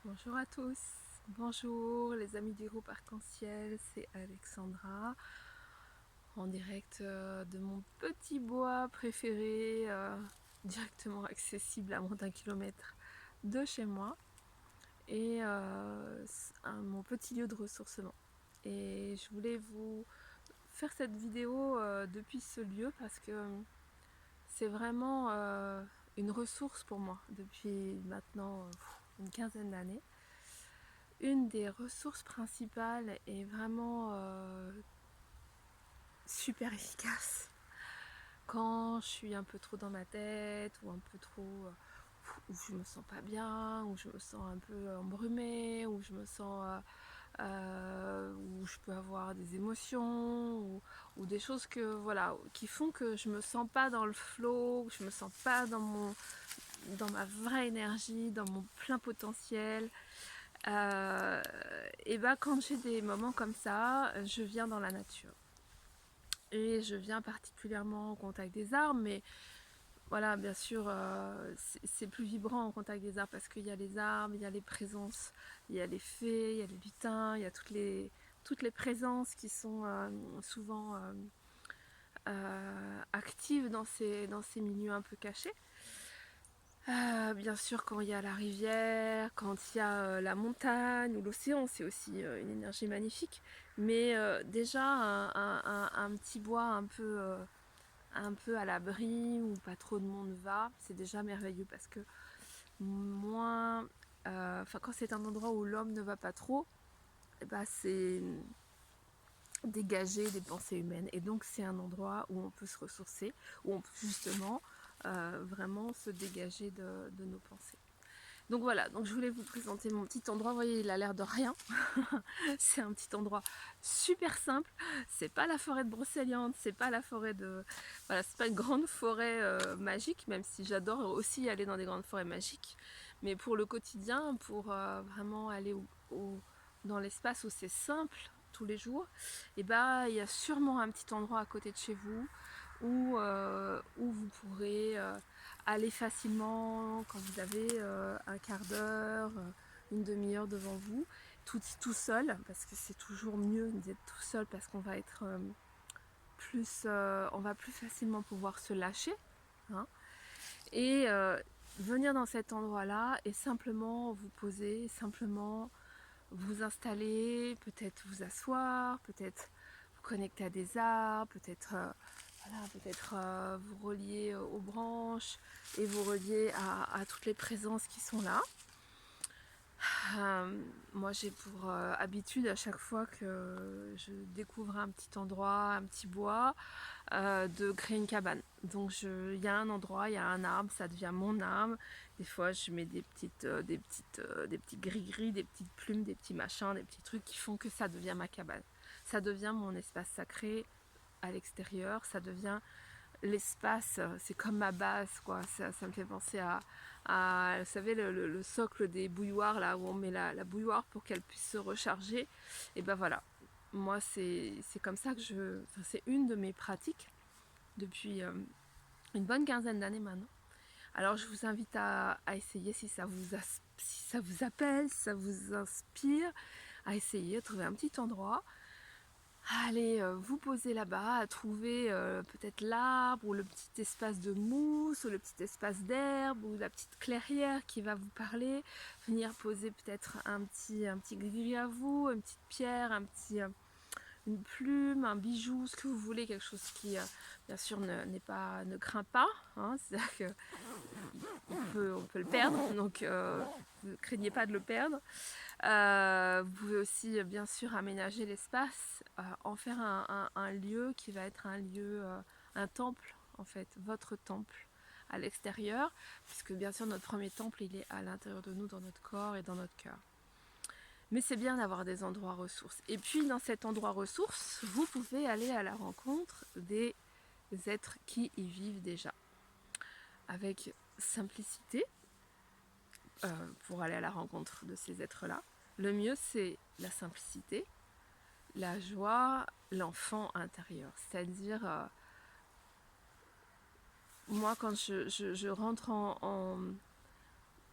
Bonjour à tous, bonjour les amis du groupe Arc-en-Ciel, c'est Alexandra en direct de mon petit bois préféré, directement accessible à moins d'1 kilomètre de chez moi et mon petit lieu de ressourcement. Et je voulais vous faire cette vidéo depuis ce lieu parce que c'est vraiment une ressource pour moi depuis maintenant une quinzaine d'années. Une des ressources principales est vraiment super efficace quand je suis un peu trop dans ma tête ou un peu trop où je me sens pas bien, où je me sens un peu embrumée, où je me sens où je peux avoir des émotions ou des choses que voilà qui font que je me sens pas dans le flow, que je me sens pas dans ma vraie énergie, dans mon plein potentiel. Et ben quand j'ai des moments comme ça, je viens dans la nature. Et je viens particulièrement au contact des arbres, mais voilà, bien sûr, c'est plus vibrant au contact des arbres parce qu'il y a les arbres, il y a les présences, il y a les fées, il y a les lutins, il y a toutes les présences qui sont souvent actives dans ces milieux un peu cachés. Bien sûr, quand il y a la rivière, quand il y a la montagne ou l'océan, c'est aussi une énergie magnifique. Mais déjà, un petit bois un peu à l'abri où pas trop de monde va, c'est déjà merveilleux parce que moins, quand c'est un endroit où l'homme ne va pas trop, eh ben, c'est dégager des pensées humaines. Et donc, c'est un endroit où on peut se ressourcer, où on peut justement vraiment se dégager de nos pensées. Donc voilà, donc je voulais vous présenter mon petit endroit. Vous voyez, il a l'air de rien. C'est un petit endroit super simple. C'est pas la forêt de Brocéliande, c'est pas la forêt de... Voilà, c'est pas une grande forêt magique, même si j'adore aussi aller dans des grandes forêts magiques. Mais pour le quotidien, pour vraiment aller dans l'espace où c'est simple tous les jours, et bah il y a sûrement un petit endroit à côté de chez vous où vous pourrez aller facilement quand vous avez un quart d'heure, une demi-heure devant vous, tout seul, parce que c'est toujours mieux d'être tout seul parce qu'on va être on va plus facilement pouvoir se lâcher, hein, et venir dans cet endroit-là et simplement vous poser, simplement vous installer, peut-être vous asseoir, peut-être vous connecter à des arbres, peut-être voilà, peut-être vous relier aux branches et vous relier à toutes les présences qui sont là. Moi j'ai pour habitude à chaque fois que je découvre un petit endroit, un petit bois, de créer une cabane. Donc il y a un endroit, il y a un arbre, ça devient mon arbre. Des fois je mets des petits gris-gris, des petites plumes, des petits machins, des petits trucs qui font que ça devient ma cabane. Ça devient mon espace sacré à l'extérieur, ça devient l'espace, c'est comme ma base, quoi. Ça me fait penser vous savez, le socle des bouilloires, là où on met la bouilloire pour qu'elle puisse se recharger. Et ben voilà, moi c'est comme ça que c'est une de mes pratiques depuis une bonne quinzaine d'années maintenant. Alors je vous invite à essayer si si ça vous appelle, si ça vous inspire, à essayer, trouver un petit endroit, allez vous poser là-bas, à trouver peut-être l'arbre ou le petit espace de mousse ou le petit espace d'herbe ou la petite clairière qui va vous parler, venir poser peut-être un petit gris à vous, une petite pierre, une plume, un bijou, ce que vous voulez, quelque chose qui bien sûr ne craint pas, hein, c'est-à-dire que on peut le perdre, donc ne craignez pas de le perdre. Vous pouvez aussi bien sûr aménager l'espace, en faire un lieu qui va être un lieu, un temple en fait, votre temple à l'extérieur, puisque bien sûr notre premier temple il est à l'intérieur de nous, dans notre corps et dans notre cœur. Mais c'est bien d'avoir des endroits ressources. Et puis dans cet endroit ressource, vous pouvez aller à la rencontre des êtres qui y vivent déjà, avec simplicité, pour aller à la rencontre de ces êtres-là. Le mieux, c'est la simplicité, la joie, l'enfant intérieur. C'est-à-dire, moi, quand je rentre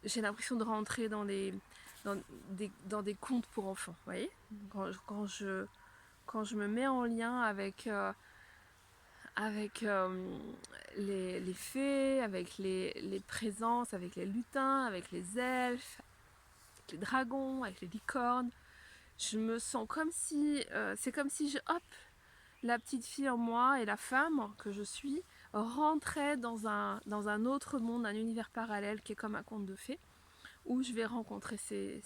j'ai l'impression de rentrer dans des contes pour enfants, vous voyez, quand je me mets en lien avec les fées, avec les présences, avec les lutins, avec les elfes, avec les dragons, avec les licornes, je me sens comme si, c'est comme si la petite fille en moi et la femme que je suis rentrait dans un autre monde, un univers parallèle qui est comme un conte de fées, où je vais rencontrer ces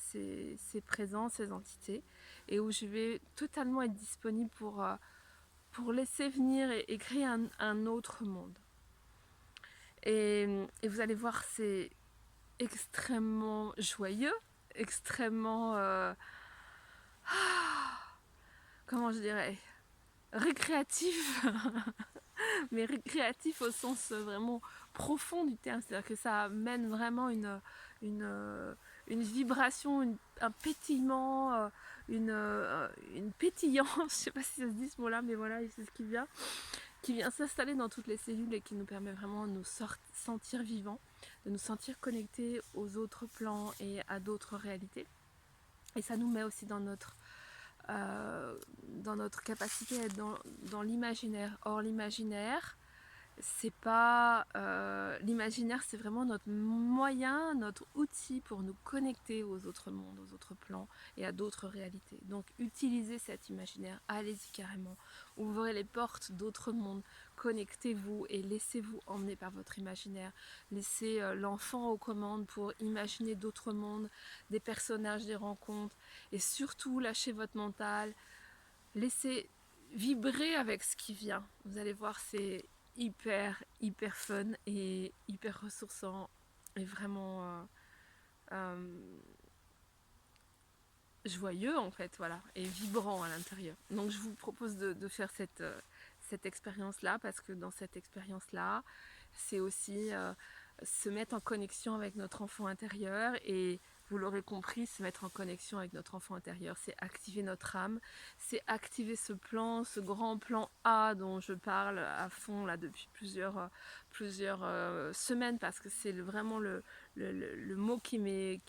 présences, ces entités, et où je vais totalement être disponible pour laisser venir et créer un autre monde. Et vous allez voir, c'est extrêmement joyeux, extrêmement, comment je dirais, récréatif, mais récréatif au sens vraiment profond du terme, c'est-à-dire que ça amène vraiment une vibration, un pétillement, une pétillance, je ne sais pas si ça se dit ce mot-là, mais voilà, c'est ce qui vient s'installer dans toutes les cellules et qui nous permet vraiment de nous sentir vivants, de nous sentir connectés aux autres plans et à d'autres réalités. Et ça nous met aussi dans notre capacité à être dans l'imaginaire. Or, l'imaginaire, c'est pas l'imaginaire, c'est vraiment notre moyen, notre outil pour nous connecter aux autres mondes, aux autres plans et à d'autres réalités. Donc utilisez cet imaginaire, allez-y carrément, ouvrez les portes d'autres mondes, connectez-vous et laissez-vous emmener par votre imaginaire. Laissez l'enfant aux commandes pour imaginer d'autres mondes, des personnages, des rencontres, et surtout lâchez votre mental, laissez vibrer avec ce qui vient. Vous allez voir, c'est hyper fun et hyper ressourçant et vraiment joyeux en fait, voilà, et vibrant à l'intérieur. Donc je vous propose de faire cette expérience là, parce que dans cette expérience là, c'est aussi se mettre en connexion avec notre enfant intérieur. Et vous l'aurez compris, se mettre en connexion avec notre enfant intérieur, c'est activer notre âme, c'est activer ce plan, ce grand plan A dont je parle à fond là depuis plusieurs semaines, parce que c'est vraiment le mot qui m'est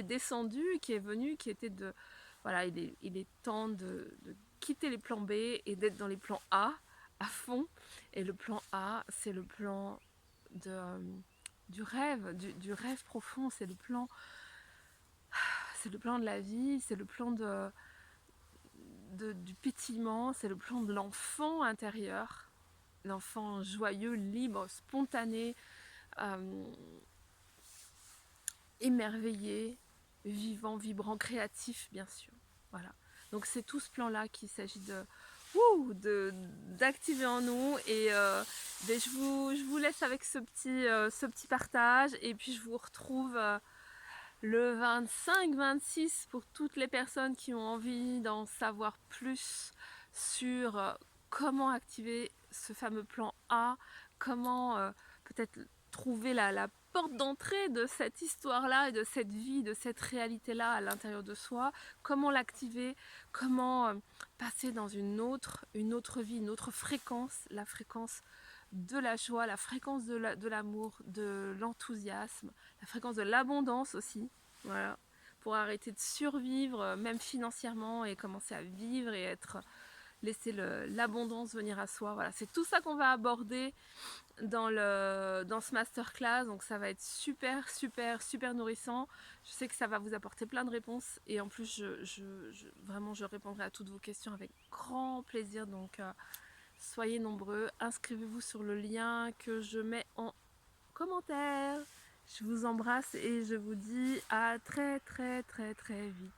descendu, qui est venu, qui était de voilà, il est temps de quitter les plans B et d'être dans les plans A à fond. Et le plan A, c'est le plan du rêve, du rêve profond, c'est le plan de la vie, c'est le plan du pétillement, c'est le plan de l'enfant intérieur, l'enfant joyeux, libre, spontané, émerveillé, vivant, vibrant, créatif, bien sûr. Voilà. Donc c'est tout ce plan-là qu'il s'agit d'activer en nous. Et je vous laisse avec ce petit partage. Et puis je vous retrouve le 25-26 pour toutes les personnes qui ont envie d'en savoir plus sur comment activer ce fameux plan A, comment peut-être trouver la porte d'entrée de cette histoire-là et de cette vie, de cette réalité-là à l'intérieur de soi, comment l'activer, comment passer dans une autre vie, une autre fréquence, la fréquence de la joie, la fréquence de l'amour, de l'enthousiasme, la fréquence de l'abondance aussi, voilà, pour arrêter de survivre, même financièrement, et commencer à vivre et laisser l'abondance venir à soi. Voilà, c'est tout ça qu'on va aborder dans ce masterclass, donc ça va être super nourrissant. Je sais que ça va vous apporter plein de réponses, et en plus vraiment je répondrai à toutes vos questions avec grand plaisir. Donc soyez nombreux, inscrivez-vous sur le lien que je mets en commentaire. Je vous embrasse et je vous dis à très vite.